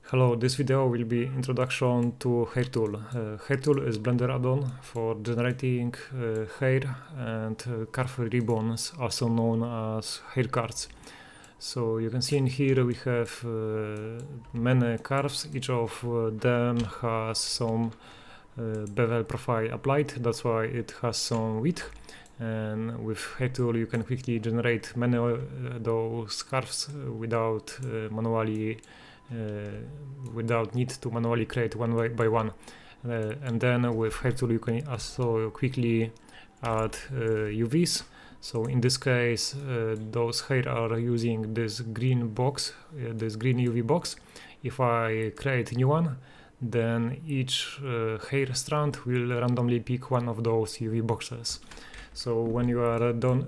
Hello, this video will be introduction to HTool. HTool is Blender add-on for generating hair and curve ribbons, also known as hair cards. So you can see in here we have many curves. Each of them has some bevel profile applied, that's why it has some width. And with HTool you can quickly generate many those curves without without need to manually create one by one. And then with HTool you can also quickly add UVs. So in this case those hair are using this green box, this green UV box. If I create a new one, then each hair strand will randomly pick one of those UV boxes. So when you are done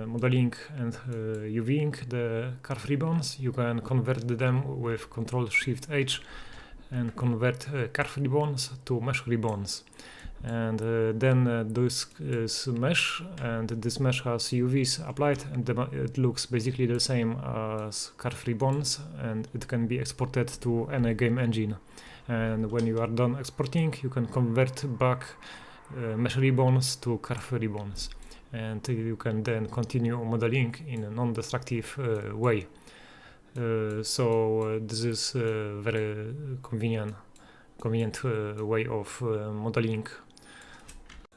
modeling and UVing the curve ribbons, you can convert them with Ctrl+Shift+H and convert curve ribbons to mesh ribbons. And then this is mesh, and this mesh has UVs applied, and it looks basically the same as curve ribbons, and it can be exported to any game engine. And when you are done exporting, you can convert back mesh ribbons to curve ribbons, and you can then continue modeling in a non-destructive way. So this is a very convenient way of modeling.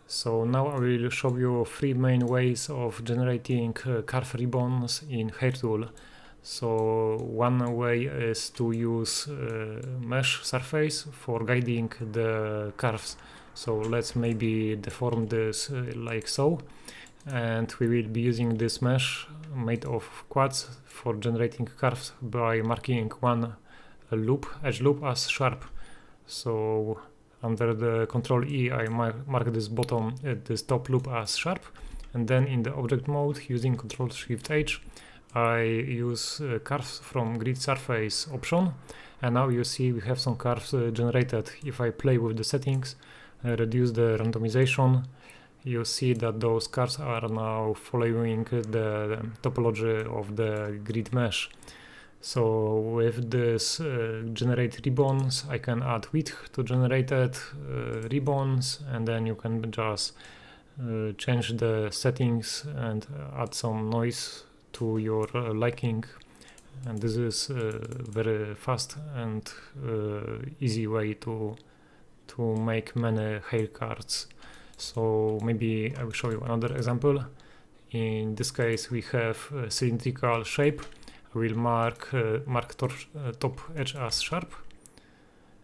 So now I will show you three main ways of generating curve ribbons in HTool. So one way is to use mesh surface for guiding the curves. So let's maybe deform this like so, and we will be using this mesh made of quads for generating curves by marking one edge loop as sharp. So under the Ctrl+E I mark this top loop as sharp, and then in the object mode using Ctrl+Shift+H I use curves from grid surface option, and now you see we have some curves generated. If I play with the settings, reduce the randomization, you see that those curves are now following the topology of the grid mesh. So with this generate ribbons, I can add width to generated ribbons, and then you can just change the settings and add some noise to your liking. And this is a very fast and easy way to make many hair cards. So maybe I will show you another example. In this case we have a cylindrical shape. I will mark top edge as sharp,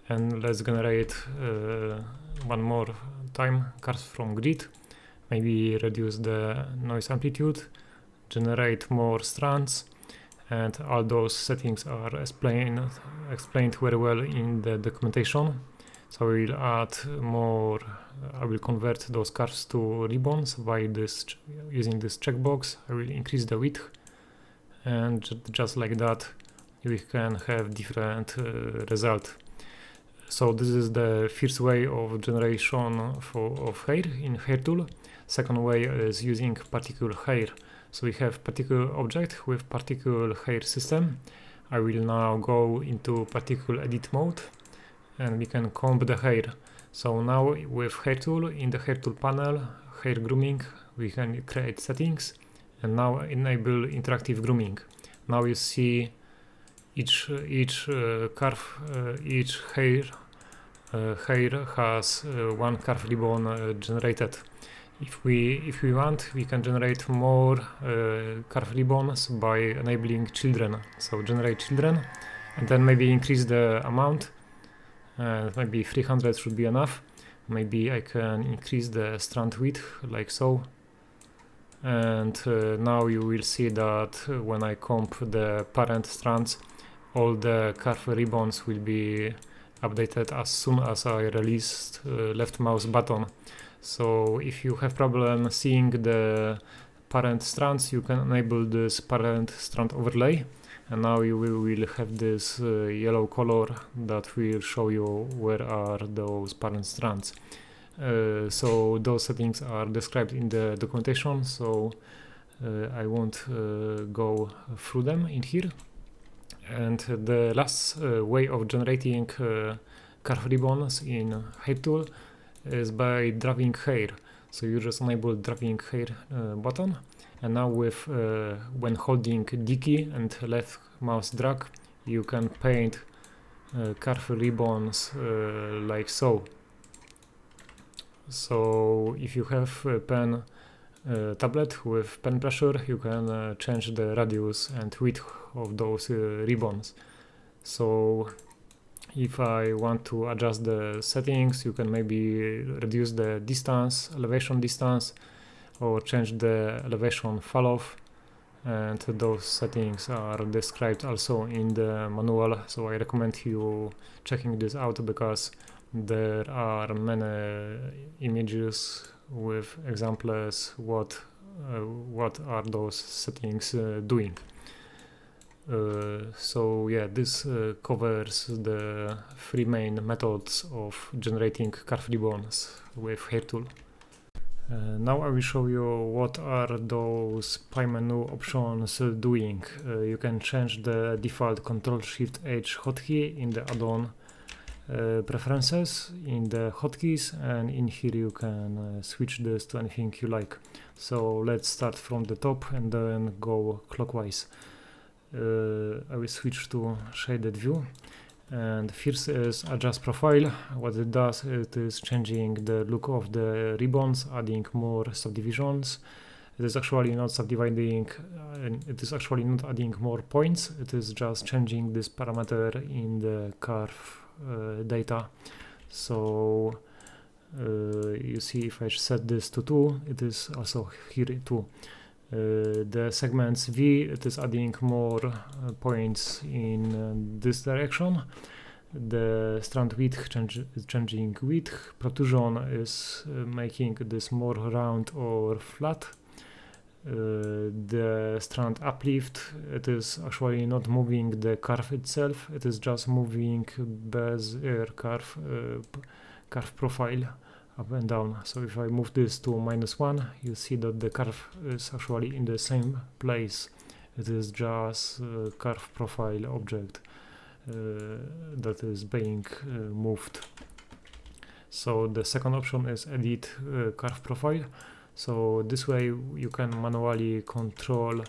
and let's generate one more time curves from grid. Maybe reduce the noise amplitude, generate more strands, and all those settings are explained very well in the documentation. So I will add more, I will convert those curves to ribbons by using this checkbox. I will increase the width, and just like that we can have different result. So this is the first way of generation of hair in HTool. Second way is using particle hair. So we have particle object with particle hair system. I will now go into particle edit mode, and we can comb the hair. So now with HTool, in the HTool panel, hair grooming, we can create settings, and now enable interactive grooming. Now you see each curve, each hair has one curve ribbon generated. If we want, we can generate more curve ribbons by enabling children. So generate children, and then maybe increase the amount. Maybe 300 should be enough. Maybe I can increase the strand width like so. And now you will see that when I comb the parent strands, all the curve ribbons will be updated as soon as I release left mouse button. So if you have problem seeing the parent strands, you can enable this parent strand overlay, and now you will have this yellow color that will show you where are those parent strands. So those settings are described in the documentation, so I won't go through them in here. And the last way of generating curve ribbons in HTool is by dragging hair. So you just enable dragging hair button, and now with when holding D key and left mouse drag, you can paint curve ribbons like so. So if you have a pen tablet with pen pressure, you can change the radius and width of those ribbons. So if I want to adjust the settings, you can maybe reduce the distance, elevation distance, or change the elevation fall off, and those settings are described also in the manual, so I recommend you checking this out because there are many images with examples what are those settings doing. So yeah, this covers the three main methods of generating curve ribbons with HTool. Now I will show you what are those pie menu options doing. You can change the default Ctrl-Shift-H hotkey in the add-on preferences in the hotkeys, and in here you can switch this to anything you like. So let's start from the top and then go clockwise. I will switch to shaded view, and first is adjust profile. What it does, it is changing the look of the ribbons, adding more subdivisions. It is actually not subdividing, it is actually not adding more points, it is just changing this parameter in the curve data. So you see, if I set this to 2, it is also here 2. The segments V, it is adding more points in this direction. The strand width is changing width. Protrusion is making this more round or flat. The strand uplift, it is actually not moving the curve itself, it is just moving Bezier curve profile up and down. So if I move this to -1, you see that the curve is actually in the same place. It is just a curve profile object that is being moved. So the second option is edit curve profile. So this way you can manually control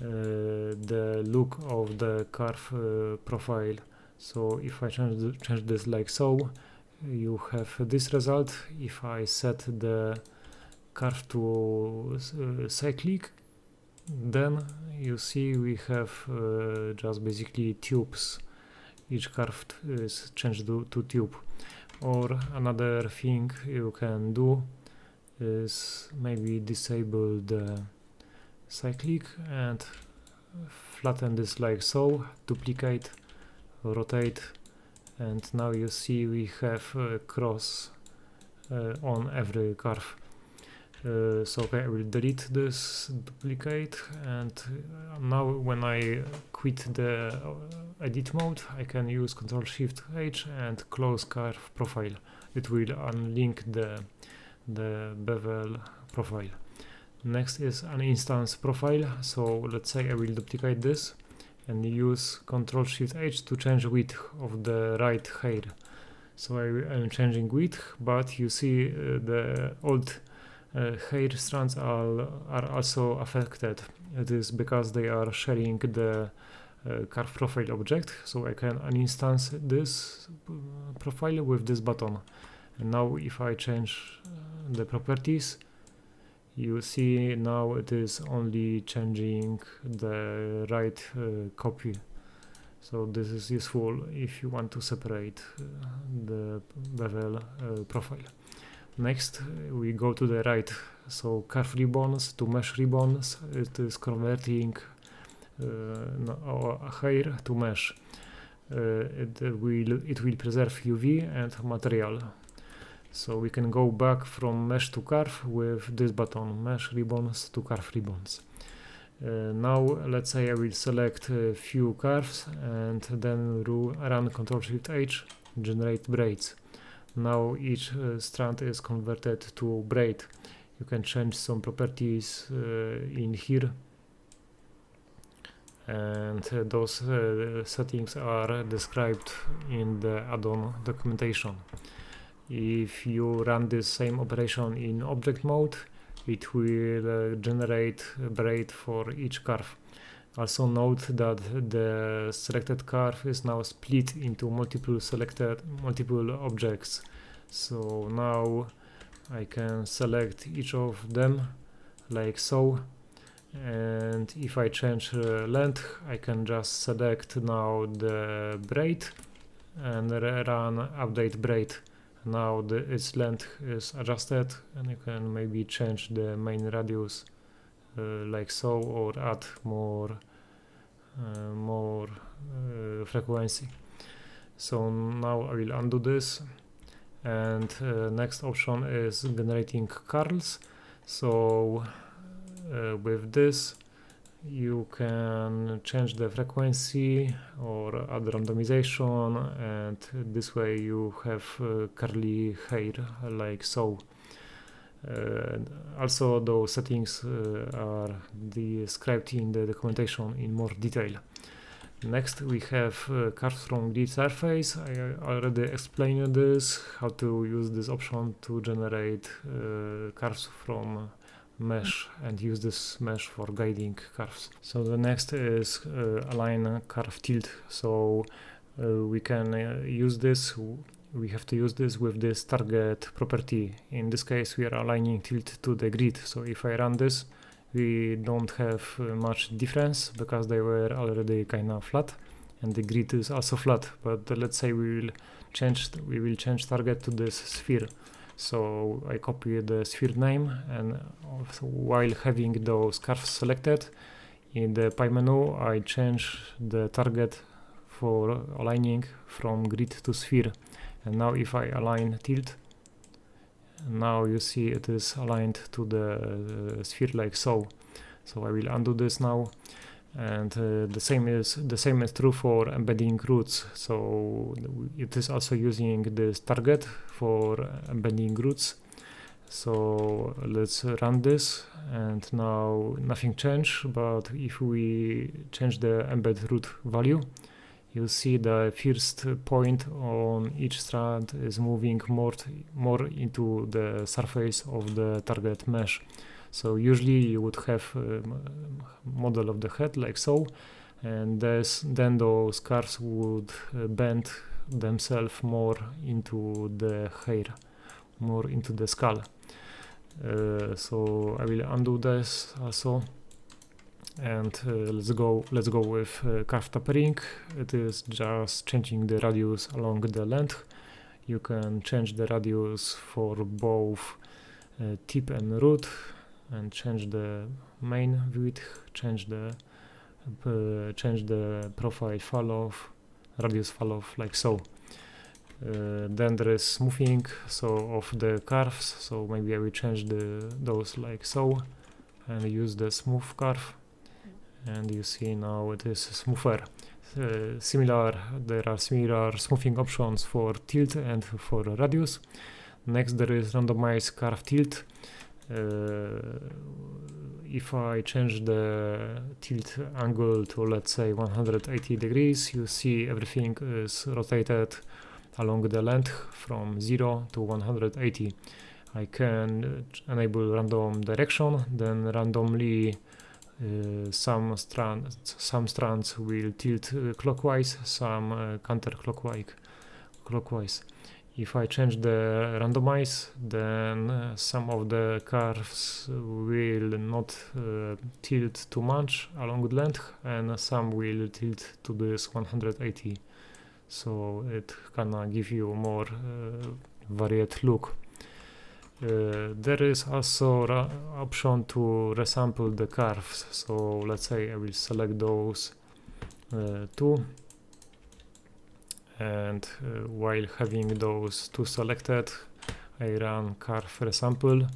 the look of the curve profile. So if I change this like so, you have this result. If I set the curve to cyclic, then you see we have just basically tubes. Each curve is changed to tube. Or another thing you can do is maybe disable the cyclic and flatten this like so, duplicate, rotate, and now you see we have a cross on every curve. So okay, I will delete this duplicate, and now when I quit the edit mode, I can use Ctrl-Shift-H and close curve profile. It will unlink the bevel profile. Next is an instance profile. So let's say I will duplicate this and use Ctrl-Shift-H to change width of the right hair. So I'm changing width, but you see the old hair strands are also affected. It is because they are sharing the curve profile object. So I can uninstance this profile with this button. And now if I change the properties, you see now it is only changing the right copy. So this is useful if you want to separate the bevel profile. Next we go to the right. So curve ribbons to mesh ribbons, it is converting hair to mesh. It will preserve UV and material. So we can go back from mesh to curve with this button, mesh ribbons to curve ribbons. Now let's say I will select a few curves and then run Ctrl-Shift-H, generate braids. Now each strand is converted to braid. You can change some properties in here, and those settings are described in the add-on documentation. If you run this same operation in object mode, it will generate a braid for each curve. Also note that the selected curve is now split into multiple objects. So now I can select each of them like so, and if I change length, I can just select now the braid and run update braid. Now its length is adjusted, and you can maybe change the main radius like so, or add more frequency. So now I will undo this, and next option is generating curls. So with this you can change the frequency or add randomization, and this way you have curly hair like so. Also those settings are described in the documentation in more detail. Next we have curves from grid surface. I already explained this, how to use this option to generate curves from mesh and use this mesh for guiding curves. So the next is align curve tilt. So we can use this. We have to use this with this target property. In this case we are aligning tilt to the grid. So if I run this, we don't have much difference because they were already kind of flat, and the grid is also flat. But let's say we will change target to this sphere. So I copy the sphere name, and while having those curves selected in the pie menu, I change the target for aligning from grid to sphere. And now if I align tilt, now you see it is aligned to the sphere like so. So I will undo this now, and the same is true for embedding roots. So it is also using this target for embedding roots. So let's run this, and now nothing changed. But if we change the embed root value, you see the first point on each strand is moving more into the surface of the target mesh. So usually you would have a model of the head like so, and then those curves would bend themselves more into the hair, more into the skull. So I will undo this also. And let's go with curve tapering. It is just changing the radius along the length. You can change the radius for both tip and root, and change the main width, change the profile fall-off, radius fall-off like so. Then there is smoothing of the curves. So maybe I will change those like so, and use the smooth curve. And you see now it is smoother. There are similar smoothing options for tilt and for radius. Next there is randomize curve tilt. If I change the tilt angle to, let's say, 180 degrees, you see everything is rotated along the length from 0 to 180. I can enable random direction, then randomly some strands will tilt clockwise, some counterclockwise. If I change the randomize, then some of the curves will not tilt too much along the length, and some will tilt to this 180. So it can give you more varied look. There is also option to resample the curves. So let's say I will select those two, and while having those two selected, I run curve resample,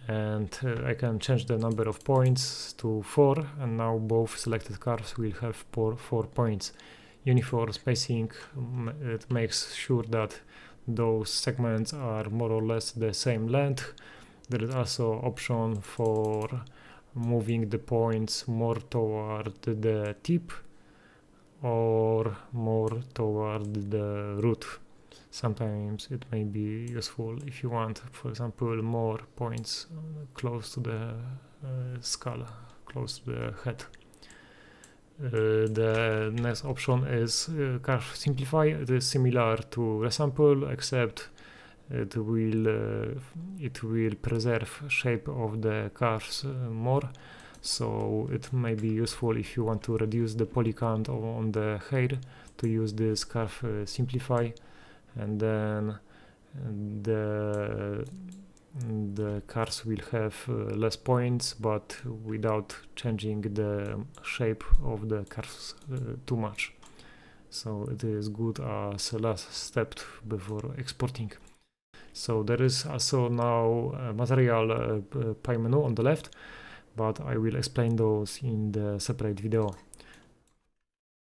and I can change the number of points to 4, and now both selected curves will have 4 points. Uniform spacing, it makes sure that those segments are more or less the same length. There is also option for moving the points more toward the tip or more toward the root. Sometimes it may be useful if you want, for example, more points close to the skull, close to the head. The next option is Curve Simplify. It is similar to Resample, except it will preserve shape of the curves more. So it may be useful if you want to reduce the poly count on the hair to use this Curve Simplify, and then the cars will have less points, but without changing the shape of the curves too much. So it is good as a last step before exporting. So there is also now a material pie menu on the left, but I will explain those in the separate video.